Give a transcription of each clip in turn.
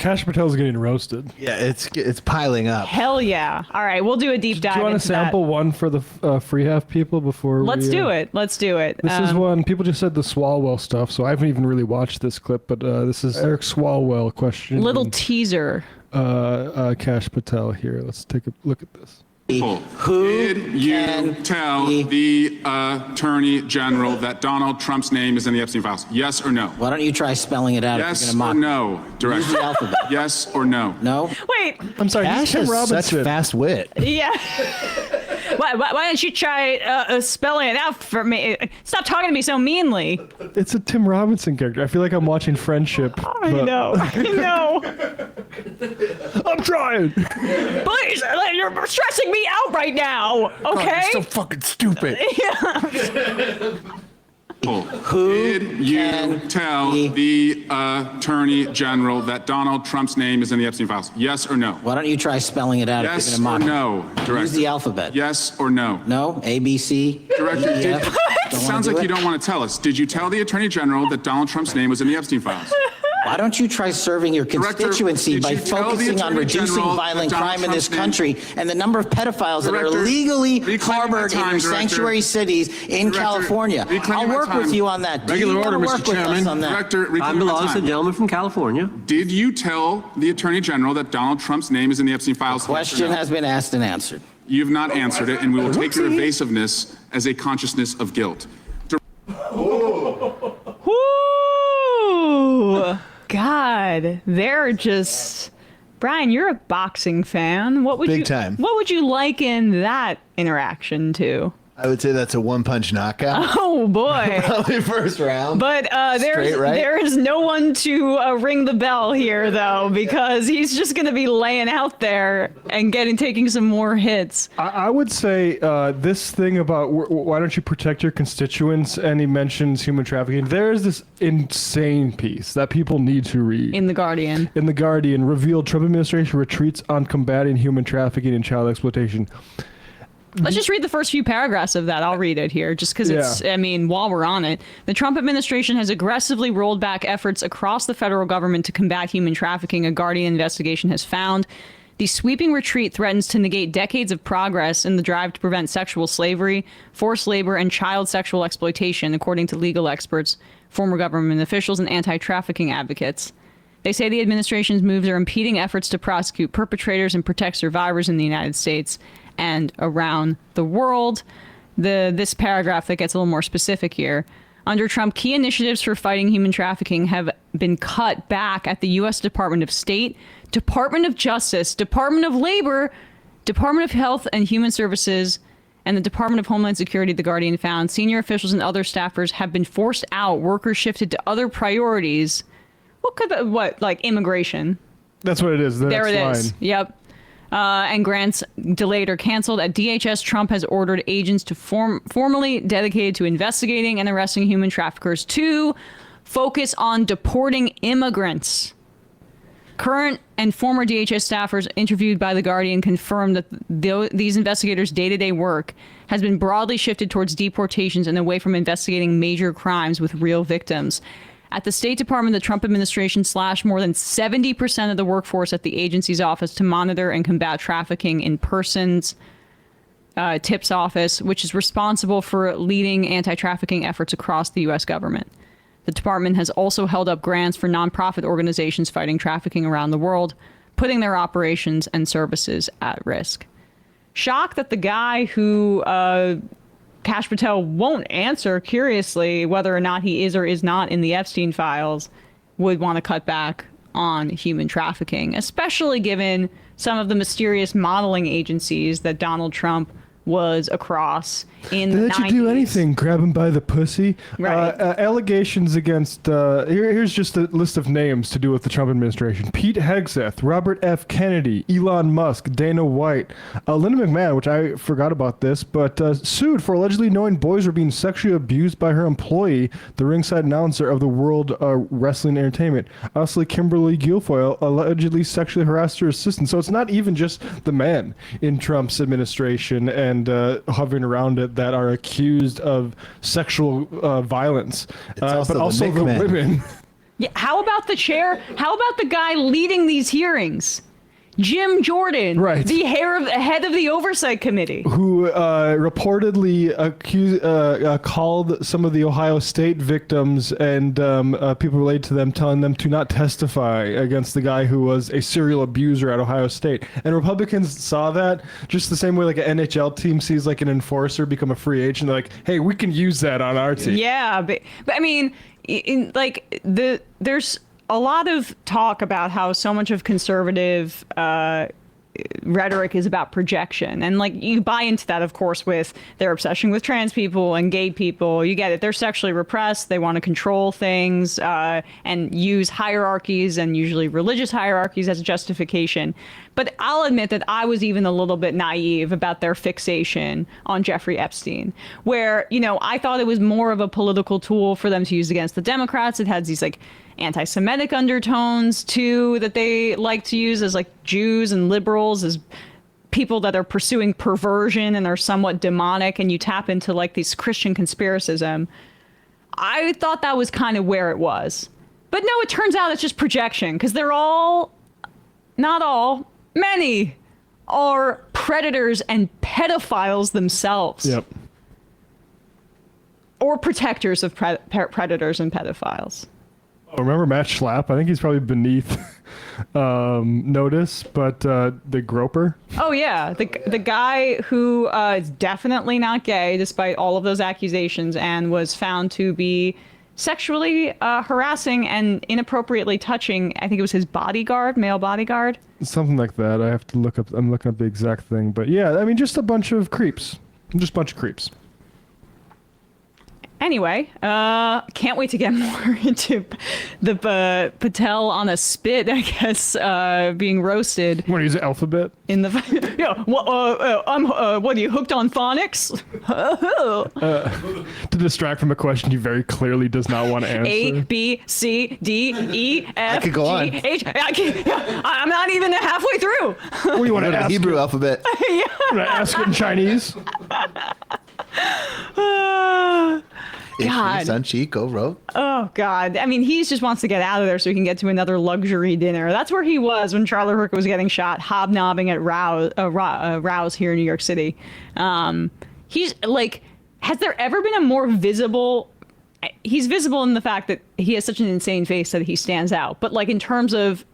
Kash Patel's getting roasted. Yeah, it's piling up. Hell yeah. All right, we'll do a deep dive. Do you want to sample one for the free half people before Let's do it. Let's do it. This is one. People just said the Swalwell stuff, so I haven't even really watched this clip, but this is Eric Swalwell question. Little teaser. Kash Patel here. Let's take a look at this. Who did you tell the Attorney General that Donald Trump's name is in the Epstein files? Yes or no? Why don't you try spelling it out? Yes if you're or gonna mock no, Director? Use the alphabet. Yes or no? No? Wait. I'm sorry, Kash Tim has Robinson. such fast wit. Yeah. Why don't you try spelling it out for me? Stop talking to me so meanly. It's a Tim Robinson character. I feel like I'm watching Friendship. I know. I'm trying. Please, you're stressing me out right now. Okay. You're so fucking stupid. Who did you tell the Attorney General that Donald Trump's name is in the Epstein files? Yes or no? Why don't you try spelling it out Yes if you're or gonna mock no, Director? Use the alphabet. Yes or no? No? A, B, C, Director, E, F. it sounds like you don't want to tell us. Did you tell the Attorney General that Donald Trump's name was in the Epstein files? Why don't you try serving your constituency Director, by did you tell the focusing on Attorney reducing General violent that Donald crime in this Trump's country and the number of pedophiles that are Director, illegally reclaiming my harbored in time, your Director. sanctuary cities in Director, California? reclaiming I'll my work with time. you on that. Do Regular you wanna order, work Mr. with us Chairman. on that? Director, Time reclaiming my belongs to the time. gentleman from California. Did you tell the Attorney General that Donald Trump's name is in the Epstein files? Question has been asked and answered. You have not answered it, and we will take your evasiveness as a consciousness of guilt. Whoo! God, they're just. Brian, you're a boxing fan. What would Big you time. What would you liken that interaction to? I would say that's a one-punch knockout. Oh boy! Probably first round. But Straight right? there is no one to ring the bell here, though, because he's just going to be laying out there and taking some more hits. I would say this thing about why don't you protect your constituents, and he mentions human trafficking. There is this insane piece that people need to read. In The Guardian. In The Guardian, revealed Trump administration retreats on combating human trafficking and child exploitation. Let's just read the first few paragraphs of that. I'll read it here just because it's, I mean, while we're on it. The Trump administration has aggressively rolled back efforts across the federal government to combat human trafficking, a Guardian investigation has found. The sweeping retreat threatens to negate decades of progress in the drive to prevent sexual slavery, forced labor, and child sexual exploitation, according to legal experts, former government officials, and anti-trafficking advocates. They say the administration's moves are impeding efforts to prosecute perpetrators and protect survivors in the United States and around the world. This paragraph that gets a little more specific here. Under Trump, key initiatives for fighting human trafficking have been cut back at the U.S. Department of State, Department of Justice, Department of Labor, Department of Health and Human Services, and the Department of Homeland Security, The Guardian found. Senior officials and other staffers have been forced out, workers shifted to other priorities. Like immigration? That's what it is. There it line. is. Yep. And grants delayed or canceled. At DHS, Trump has ordered agents to formally dedicated to investigating and arresting human traffickers to focus on deporting immigrants. Current and former DHS staffers interviewed by The Guardian confirmed that these investigators' day-to-day work has been broadly shifted towards deportations and away from investigating major crimes with real victims. At the State Department, the Trump administration slashed more than 70% of the workforce at the agency's office to monitor and combat trafficking in persons. TIPS office, which is responsible for leading anti-trafficking efforts across the U.S. government. The department has also held up grants for nonprofit organizations fighting trafficking around the world, putting their operations and services at risk. Shocked that the guy who Kash Patel won't answer, curiously, whether or not he is or is not in the Epstein files, would want to cut back on human trafficking, especially given some of the mysterious modeling agencies that Donald Trump was across in the 90s. They let you do anything, grab him by the pussy. Right. Allegations against, here's just a list of names to do with the Trump administration. Pete Hegseth, Robert F. Kennedy, Elon Musk, Dana White, Linda McMahon, which I forgot about this, but sued for allegedly knowing boys were being sexually abused by her employee, the ringside announcer of the World Wrestling Entertainment. Also, Kimberly Guilfoyle allegedly sexually harassed her assistant. So it's not even just the men in Trump's administration and hovering around it that are accused of sexual violence, but also the women. Yeah, how about the chair? How about the guy leading these hearings? Jim Jordan, Right. the head of the Oversight Committee. Who reportedly called some of the Ohio State victims and people related to them, telling them to not testify against the guy who was a serial abuser at Ohio State. And Republicans saw that just the same way like an NHL team sees like an enforcer become a free agent. They're like, hey, we can use that on our team. Yeah, but I mean, there's a lot of talk about how so much of conservative rhetoric is about projection. And like you buy into that, of course, with their obsession with trans people and gay people. You get it. They're sexually repressed. They want to control things and use hierarchies and usually religious hierarchies as justification. But I'll admit that I was even a little bit naive about their fixation on Jeffrey Epstein, where, you know, I thought it was more of a political tool for them to use against the Democrats. It has these like anti-Semitic undertones too that they like to use as like Jews and liberals as people that are pursuing perversion and are somewhat demonic, and you tap into like these Christian conspiracism. I thought that was kind of where it was. But no, it turns out it's just projection, because they're all, not all, many are predators and pedophiles themselves. Yep. Or protectors of predators and pedophiles. Oh, remember Matt Schlapp? I think he's probably beneath notice, but the groper. Oh yeah, the guy who is definitely not gay despite all of those accusations and was found to be sexually harassing and inappropriately touching, I think it was his bodyguard, male bodyguard. Something like that. I have to look up. I'm looking up the exact thing, but yeah, I mean, just a bunch of creeps. Just a bunch of creeps. Anyway, can't wait to get more into the Patel on a spit, I guess, being roasted. Want to use the alphabet? In the yeah, what are you hooked on phonics? To distract from a question he very clearly does not want to answer. A B C D E F could go on. G H. I'm not even halfway through. What do you want to The ask? Hebrew alphabet. You want to ask it in Chinese? God. Sun Chico wrote. Oh God! I mean, he just wants to get out of there so he can get to another luxury dinner. That's where he was when Charlie Kirk was getting shot, hobnobbing at Rouse here in New York City. He's like, has there ever been a more visible? He's visible in the fact that he has such an insane face that he stands out. But like in terms of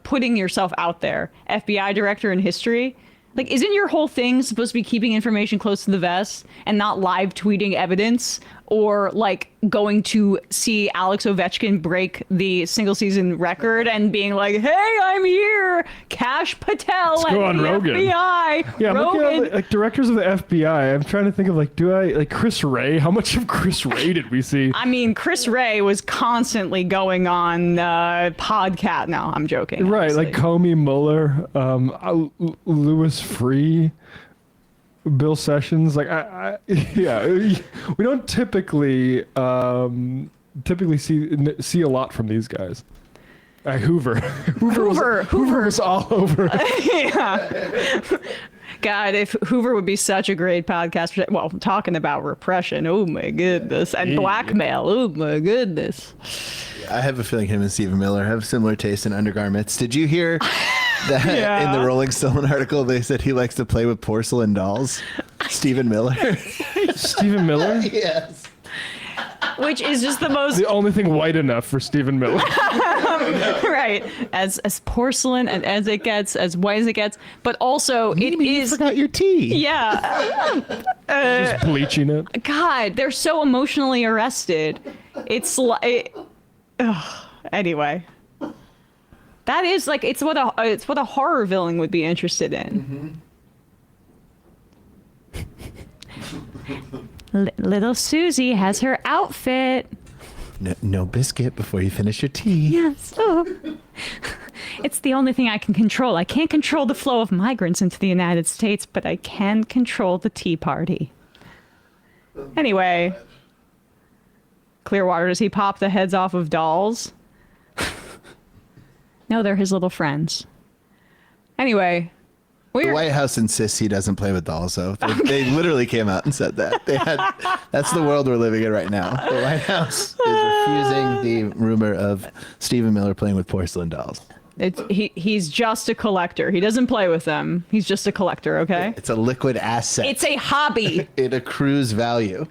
putting yourself out there, FBI director in history. Like, isn't your whole thing supposed to be keeping information close to the vest and not live tweeting evidence or like going to see Alex Ovechkin break the single season record and being like, hey, I'm here, Kash Patel Let's at go on the Rogan. FBI. Yeah, I'm looking Rogan. at like directors of the FBI. I'm trying to think of like, do I like Chris Ray? How much of Chris Ray did we see? I mean, Chris Ray was constantly going on podcast. No, I'm joking. Right, obviously. like Comey, Mueller, Louis Freeh, Bill Sessions. Like, yeah, we don't typically see a lot from these guys. Hoover. Hoover was all over. Yeah. God, if Hoover would be such a great podcast. Well, talking about repression. Oh my goodness. And blackmail. Oh my goodness. I have a feeling him and Stephen Miller have similar taste in undergarments. Did you hear that Yeah. in the Rolling Stone article they said he likes to play with porcelain dolls? Stephen Miller. Stephen Miller? Yes. Which is just the most The only thing white enough for Stephen Miller. right. As porcelain and as it gets, as white as it gets. But also it You is forgot your tea. yeah. Just bleaching it. God, they're so emotionally arrested. It's like anyway. That is like it's what a horror villain would be interested in. Little Susie has her outfit. No biscuit before you finish your tea. Yes. Oh. It's the only thing I can control. I can't control the flow of migrants into the United States, but I can control the Tea Party. Anyway. Clearwater, does he pop the heads off of dolls? No, they're his little friends. Anyway. The White House insists he doesn't play with dolls, though. They literally came out and said that. That's the world we're living in right now. The White House is diffusing the rumor of Stephen Miller playing with porcelain dolls. He's just a collector. He doesn't play with them. He's just a collector, okay? It's a liquid asset. It's a hobby. It accrues value.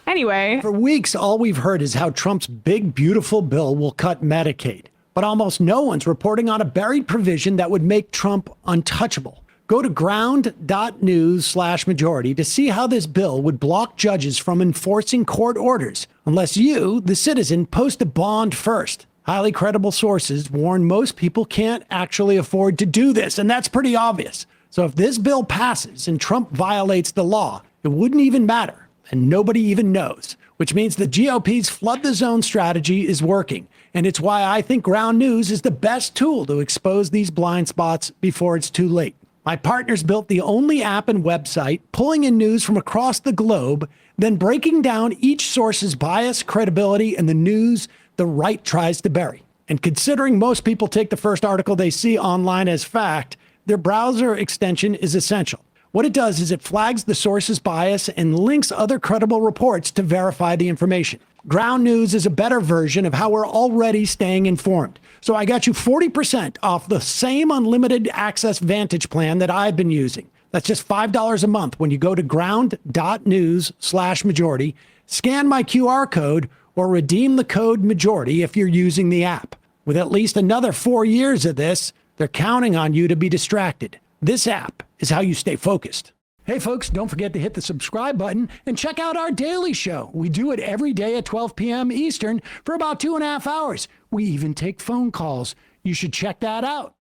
Anyway, For weeks, all we've heard is how Trump's big, beautiful bill will cut Medicaid. But almost no one's reporting on a buried provision that would make Trump untouchable. Go to ground.news/majority to see how this bill would block judges from enforcing court orders unless you, the citizen, post a bond first. Highly credible sources warn most people can't actually afford to do this, and that's pretty obvious. So if this bill passes and Trump violates the law, it wouldn't even matter, and nobody even knows, which means the GOP's flood the zone strategy is working. And it's why I think Ground News is the best tool to expose these blind spots before it's too late. My partners built the only app and website pulling in news from across the globe, then breaking down each source's bias, credibility, and the news the right tries to bury. And considering most people take the first article they see online as fact, their browser extension is essential. What it does is it flags the source's bias and links other credible reports to verify the information. Ground News is a better version of how we're already staying informed. So I got you 40% off the same unlimited access Vantage plan that I've been using. That's just $5 a month when you go to ground.news/majority, scan my QR code, or redeem the code majority if you're using the app. With at least another 4 years of this, they're counting on you to be distracted. This app is how you stay focused. Hey folks, don't forget to hit the subscribe button and check out our daily show. We do it every day at 12 p.m. Eastern for about 2.5 hours. We even take phone calls. You should check that out.